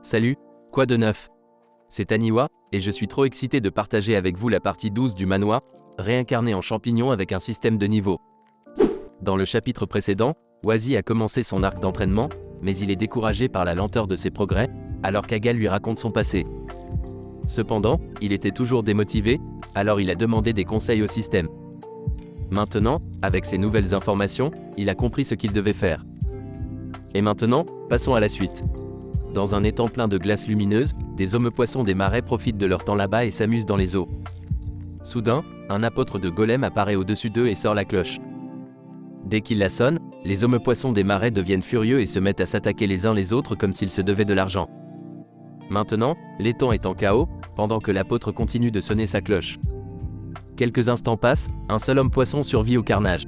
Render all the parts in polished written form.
Salut, quoi de neuf? C'est Aniwa, et je suis trop excité de partager avec vous la partie 12 du manoir, réincarné en champignon avec un système de niveau. Dans le chapitre précédent, Wazi a commencé son arc d'entraînement, mais il est découragé par la lenteur de ses progrès, alors qu'Aga lui raconte son passé. Cependant, il était toujours démotivé, alors il a demandé des conseils au système. Maintenant, avec ces nouvelles informations, il a compris ce qu'il devait faire. Et maintenant, passons à la suite. Dans un étang plein de glace lumineuse, des hommes-poissons des marais profitent de leur temps là-bas et s'amusent dans les eaux. Soudain, un apôtre de golem apparaît au-dessus d'eux et sort la cloche. Dès qu'il la sonne, les hommes-poissons des marais deviennent furieux et se mettent à s'attaquer les uns les autres comme s'ils se devaient de l'argent. Maintenant, l'étang est en chaos, pendant que l'apôtre continue de sonner sa cloche. Quelques instants passent, un seul homme-poisson survit au carnage.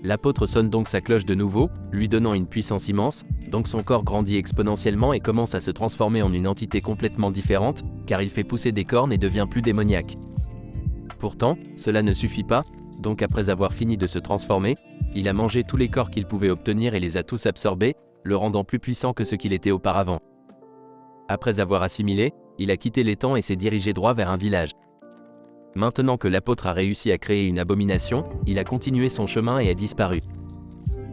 L'apôtre sonne donc sa cloche de nouveau, lui donnant une puissance immense, donc son corps grandit exponentiellement et commence à se transformer en une entité complètement différente, car il fait pousser des cornes et devient plus démoniaque. Pourtant, cela ne suffit pas, donc après avoir fini de se transformer, il a mangé tous les corps qu'il pouvait obtenir et les a tous absorbés, le rendant plus puissant que ce qu'il était auparavant. Après avoir assimilé, il a quitté l'étang et s'est dirigé droit vers un village. Maintenant que l'apôtre a réussi à créer une abomination, il a continué son chemin et a disparu.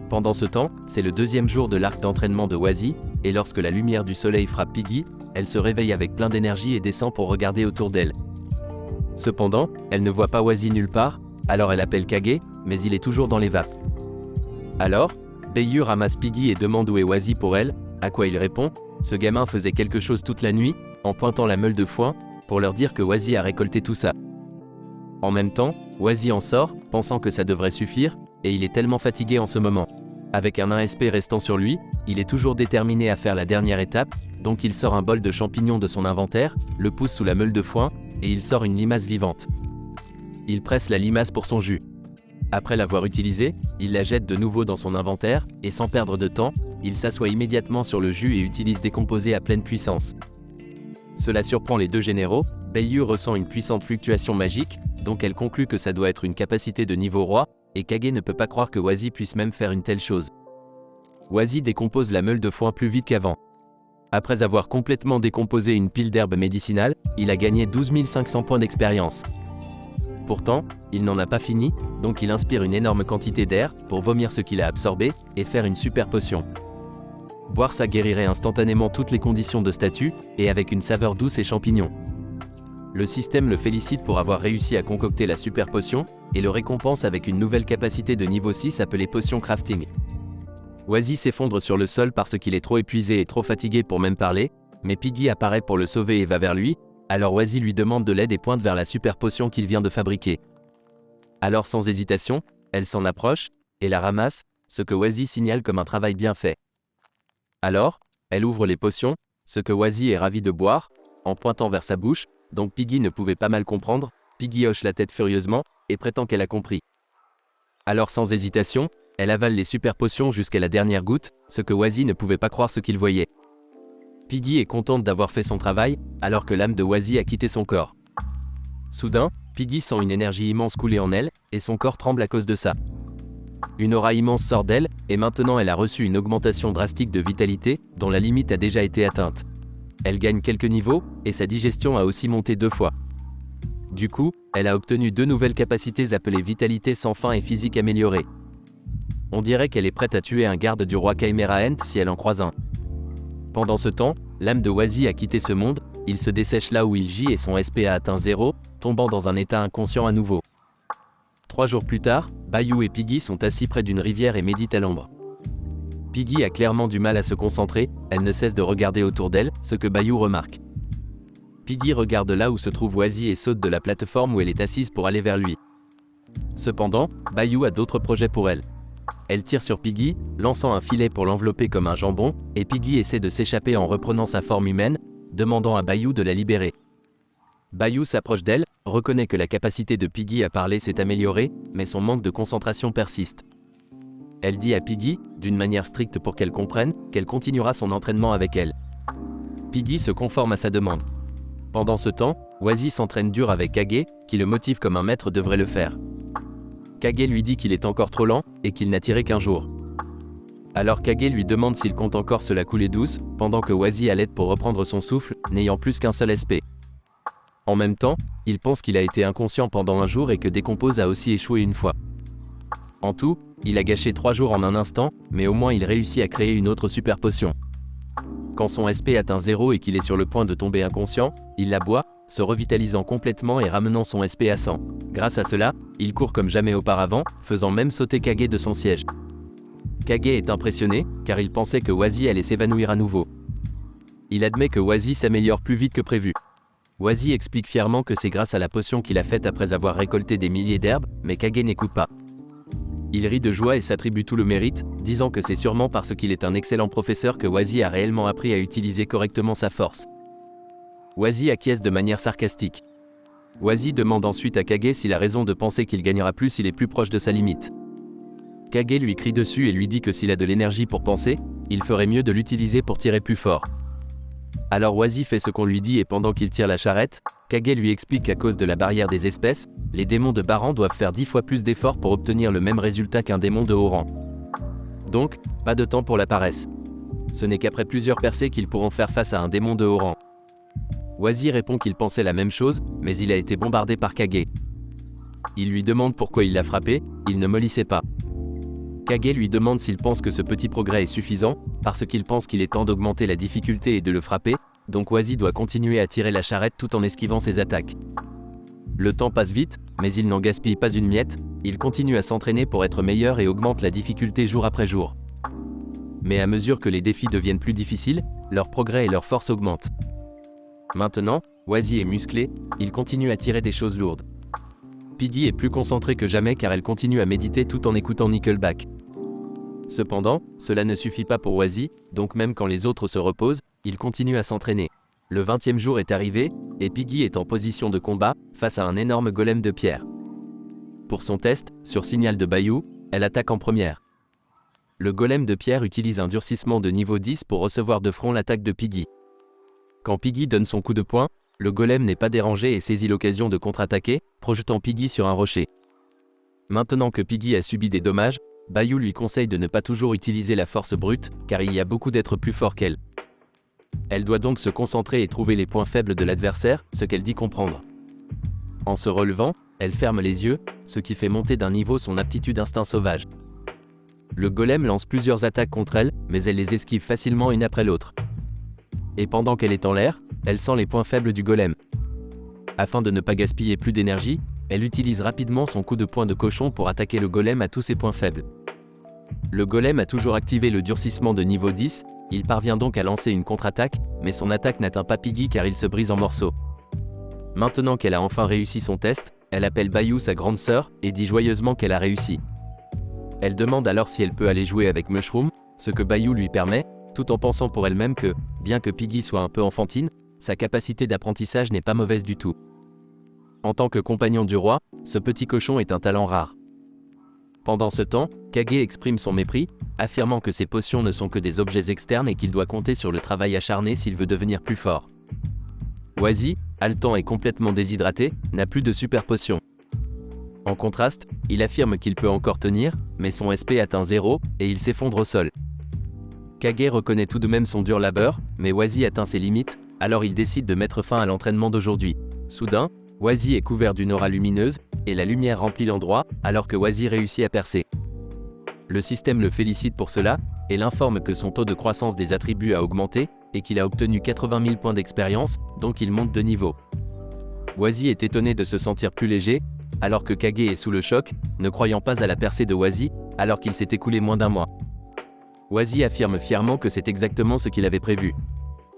Pendant ce temps, c'est le deuxième jour de l'arc d'entraînement de Wazi, et lorsque la lumière du soleil frappe Piggy, elle se réveille avec plein d'énergie et descend pour regarder autour d'elle. Cependant, elle ne voit pas Wazi nulle part, alors elle appelle Kage, mais il est toujours dans les vapes. Alors, Bayu ramasse Piggy et demande où est Wazi pour elle, à quoi il répond, ce gamin faisait quelque chose toute la nuit, en pointant la meule de foin, pour leur dire que Wazi a récolté tout ça. En même temps, Wazi en sort, pensant que ça devrait suffire, et il est tellement fatigué en ce moment. Avec un 1 SP restant sur lui, il est toujours déterminé à faire la dernière étape, donc il sort un bol de champignons de son inventaire, le pousse sous la meule de foin, et il sort une limace vivante. Il presse la limace pour son jus. Après l'avoir utilisée, il la jette de nouveau dans son inventaire, et sans perdre de temps, il s'assoit immédiatement sur le jus et utilise des composés à pleine puissance. Cela surprend les deux généraux, Bayu ressent une puissante fluctuation magique, donc elle conclut que ça doit être une capacité de niveau roi, et Kage ne peut pas croire que Wazi puisse même faire une telle chose. Wazi décompose la meule de foin plus vite qu'avant. Après avoir complètement décomposé une pile d'herbes médicinales, il a gagné 12 500 points d'expérience. Pourtant, il n'en a pas fini, donc il inspire une énorme quantité d'air, pour vomir ce qu'il a absorbé, et faire une super potion. Boire ça guérirait instantanément toutes les conditions de statut, et avec une saveur douce et champignon. Le système le félicite pour avoir réussi à concocter la super potion, et le récompense avec une nouvelle capacité de niveau 6 appelée potion crafting. Wazi s'effondre sur le sol parce qu'il est trop épuisé et trop fatigué pour même parler, mais Piggy apparaît pour le sauver et va vers lui, alors Wazi lui demande de l'aide et pointe vers la super potion qu'il vient de fabriquer. Alors sans hésitation, elle s'en approche, et la ramasse, ce que Wazi signale comme un travail bien fait. Alors, elle ouvre les potions, ce que Wazi est ravi de boire, en pointant vers sa bouche, donc Piggy ne pouvait pas mal comprendre, Piggy hoche la tête furieusement, et prétend qu'elle a compris. Alors sans hésitation, elle avale les super potions jusqu'à la dernière goutte, ce que Wazi ne pouvait pas croire ce qu'il voyait. Piggy est contente d'avoir fait son travail, alors que l'âme de Wazi a quitté son corps. Soudain, Piggy sent une énergie immense couler en elle, et son corps tremble à cause de ça. Une aura immense sort d'elle, et maintenant elle a reçu une augmentation drastique de vitalité, dont la limite a déjà été atteinte. Elle gagne quelques niveaux, et sa digestion a aussi monté 2 fois. Du coup, elle a obtenu 2 nouvelles capacités appelées vitalité sans fin et physique améliorée. On dirait qu'elle est prête à tuer un garde du roi Chimera Ant si elle en croise un. Pendant ce temps, l'âme de Wazi a quitté ce monde, il se dessèche là où il gît et son SP a atteint 0, tombant dans un état inconscient à nouveau. 3 jours plus tard, Bayu et Piggy sont assis près d'une rivière et méditent à l'ombre. Piggy a clairement du mal à se concentrer, elle ne cesse de regarder autour d'elle, ce que Bayu remarque. Piggy regarde là où se trouve Wazi et saute de la plateforme où elle est assise pour aller vers lui. Cependant, Bayu a d'autres projets pour elle. Elle tire sur Piggy, lançant un filet pour l'envelopper comme un jambon, et Piggy essaie de s'échapper en reprenant sa forme humaine, demandant à Bayu de la libérer. Bayu s'approche d'elle, reconnaît que la capacité de Piggy à parler s'est améliorée, mais son manque de concentration persiste. Elle dit à Piggy, d'une manière stricte pour qu'elle comprenne, qu'elle continuera son entraînement avec elle. Piggy se conforme à sa demande. Pendant ce temps, Wazi s'entraîne dur avec Kage, qui le motive comme un maître devrait le faire. Kage lui dit qu'il est encore trop lent, et qu'il n'a tiré qu'1 jour. Alors Kage lui demande s'il compte encore se la couler douce, pendant que Wasi l'aide pour reprendre son souffle, n'ayant plus qu'un seul SP. En même temps, il pense qu'il a été inconscient pendant un jour et que Décompose a aussi échoué une fois. En tout, il a gâché 3 jours en un instant, mais au moins il réussit à créer une autre super potion. Quand son SP atteint 0 et qu'il est sur le point de tomber inconscient, il la boit, se revitalisant complètement et ramenant son SP à 100. Grâce à cela, il court comme jamais auparavant, faisant même sauter Kage de son siège. Kage est impressionné, car il pensait que Wasi allait s'évanouir à nouveau. Il admet que Wasi s'améliore plus vite que prévu. Wasi explique fièrement que c'est grâce à la potion qu'il a faite après avoir récolté des milliers d'herbes, mais Kage n'écoute pas. Il rit de joie et s'attribue tout le mérite, disant que c'est sûrement parce qu'il est un excellent professeur que Wasi a réellement appris à utiliser correctement sa force. Wasi acquiesce de manière sarcastique. Wasi demande ensuite à Kage s'il a raison de penser qu'il gagnera plus s'il est plus proche de sa limite. Kage lui crie dessus et lui dit que s'il a de l'énergie pour penser, il ferait mieux de l'utiliser pour tirer plus fort. Alors Wasi fait ce qu'on lui dit et pendant qu'il tire la charrette, Kage lui explique qu'à cause de la barrière des espèces, les démons de bas rang doivent faire 10 fois plus d'efforts pour obtenir le même résultat qu'un démon de haut rang. Donc, pas de temps pour la paresse. Ce n'est qu'après plusieurs percées qu'ils pourront faire face à un démon de haut rang. Wasi répond qu'il pensait la même chose, mais il a été bombardé par Kage. Il lui demande pourquoi il l'a frappé, il ne mollissait pas. Kage lui demande s'il pense que ce petit progrès est suffisant, parce qu'il pense qu'il est temps d'augmenter la difficulté et de le frapper, donc Wasi doit continuer à tirer la charrette tout en esquivant ses attaques. Le temps passe vite, mais il n'en gaspille pas une miette, il continue à s'entraîner pour être meilleur et augmente la difficulté jour après jour. Mais à mesure que les défis deviennent plus difficiles, leur progrès et leur force augmentent. Maintenant, Wasi est musclé, il continue à tirer des choses lourdes. Piggy est plus concentrée que jamais car elle continue à méditer tout en écoutant Nickelback. Cependant, cela ne suffit pas pour Wasi, donc même quand les autres se reposent, il continue à s'entraîner. Le 20e jour est arrivé, et Piggy est en position de combat, face à un énorme golem de pierre. Pour son test, sur signal de Bayou, elle attaque en première. Le golem de pierre utilise un durcissement de niveau 10 pour recevoir de front l'attaque de Piggy. Quand Piggy donne son coup de poing, le golem n'est pas dérangé et saisit l'occasion de contre-attaquer, projetant Piggy sur un rocher. Maintenant que Piggy a subi des dommages, Bayou lui conseille de ne pas toujours utiliser la force brute, car il y a beaucoup d'êtres plus forts qu'elle. Elle doit donc se concentrer et trouver les points faibles de l'adversaire, ce qu'elle dit comprendre. En se relevant, elle ferme les yeux, ce qui fait monter d'un niveau son aptitude instinct sauvage. Le golem lance plusieurs attaques contre elle, mais elle les esquive facilement une après l'autre. Et pendant qu'elle est en l'air, elle sent les points faibles du golem. Afin de ne pas gaspiller plus d'énergie, elle utilise rapidement son coup de poing de cochon pour attaquer le golem à tous ses points faibles. Le golem a toujours activé le durcissement de niveau 10, il parvient donc à lancer une contre-attaque, mais son attaque n'atteint pas Piggy car il se brise en morceaux. Maintenant qu'elle a enfin réussi son test, elle appelle Bayou sa grande sœur, et dit joyeusement qu'elle a réussi. Elle demande alors si elle peut aller jouer avec Mushroom, ce que Bayou lui permet, tout en pensant pour elle-même que, bien que Piggy soit un peu enfantine, sa capacité d'apprentissage n'est pas mauvaise du tout. En tant que compagnon du roi, ce petit cochon est un talent rare. Pendant ce temps, Kage exprime son mépris, affirmant que ses potions ne sont que des objets externes et qu'il doit compter sur le travail acharné s'il veut devenir plus fort. Wasi, haletant et complètement déshydraté, n'a plus de super potion. En contraste, il affirme qu'il peut encore tenir, mais son SP atteint 0, et il s'effondre au sol. Kage reconnaît tout de même son dur labeur, mais Wasi atteint ses limites, alors il décide de mettre fin à l'entraînement d'aujourd'hui. Soudain, Wasi est couvert d'une aura lumineuse, et la lumière remplit l'endroit, alors que Wasi réussit à percer. Le système le félicite pour cela, et l'informe que son taux de croissance des attributs a augmenté, et qu'il a obtenu 80 000 points d'expérience, donc il monte de niveau. Wasi est étonné de se sentir plus léger, alors que Kage est sous le choc, ne croyant pas à la percée de Wasi, alors qu'il s'est écoulé moins d'un mois. Wasi affirme fièrement que c'est exactement ce qu'il avait prévu.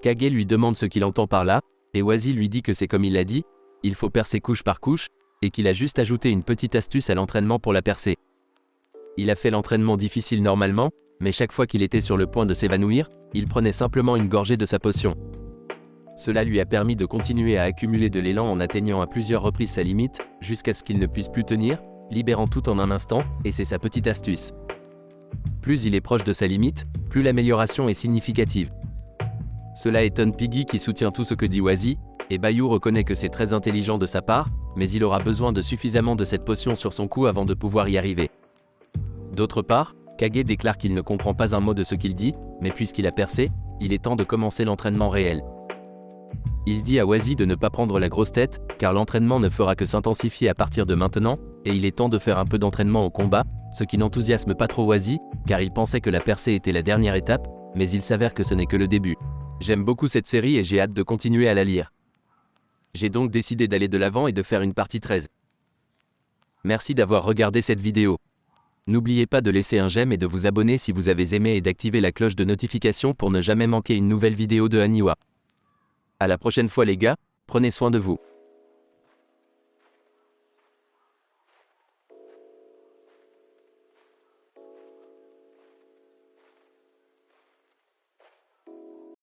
Kage lui demande ce qu'il entend par là, et Wasi lui dit que c'est comme il l'a dit, il faut percer couche par couche, et qu'il a juste ajouté une petite astuce à l'entraînement pour la percer. Il a fait l'entraînement difficile normalement, mais chaque fois qu'il était sur le point de s'évanouir, il prenait simplement une gorgée de sa potion. Cela lui a permis de continuer à accumuler de l'élan en atteignant à plusieurs reprises sa limite, jusqu'à ce qu'il ne puisse plus tenir, libérant tout en un instant, et c'est sa petite astuce. Plus il est proche de sa limite, plus l'amélioration est significative. Cela étonne Piggy qui soutient tout ce que dit Wasi, et Bayou reconnaît que c'est très intelligent de sa part, mais il aura besoin de suffisamment de cette potion sur son cou avant de pouvoir y arriver. D'autre part, Kage déclare qu'il ne comprend pas un mot de ce qu'il dit, mais puisqu'il a percé, il est temps de commencer l'entraînement réel. Il dit à Wazy de ne pas prendre la grosse tête, car l'entraînement ne fera que s'intensifier à partir de maintenant, et il est temps de faire un peu d'entraînement au combat, ce qui n'enthousiasme pas trop Wazy, car il pensait que la percée était la dernière étape, mais il s'avère que ce n'est que le début. J'aime beaucoup cette série et j'ai hâte de continuer à la lire. J'ai donc décidé d'aller de l'avant et de faire une partie 13. Merci d'avoir regardé cette vidéo. N'oubliez pas de laisser un j'aime et de vous abonner si vous avez aimé et d'activer la cloche de notification pour ne jamais manquer une nouvelle vidéo de Aniwa. À la prochaine fois les gars, prenez soin de vous.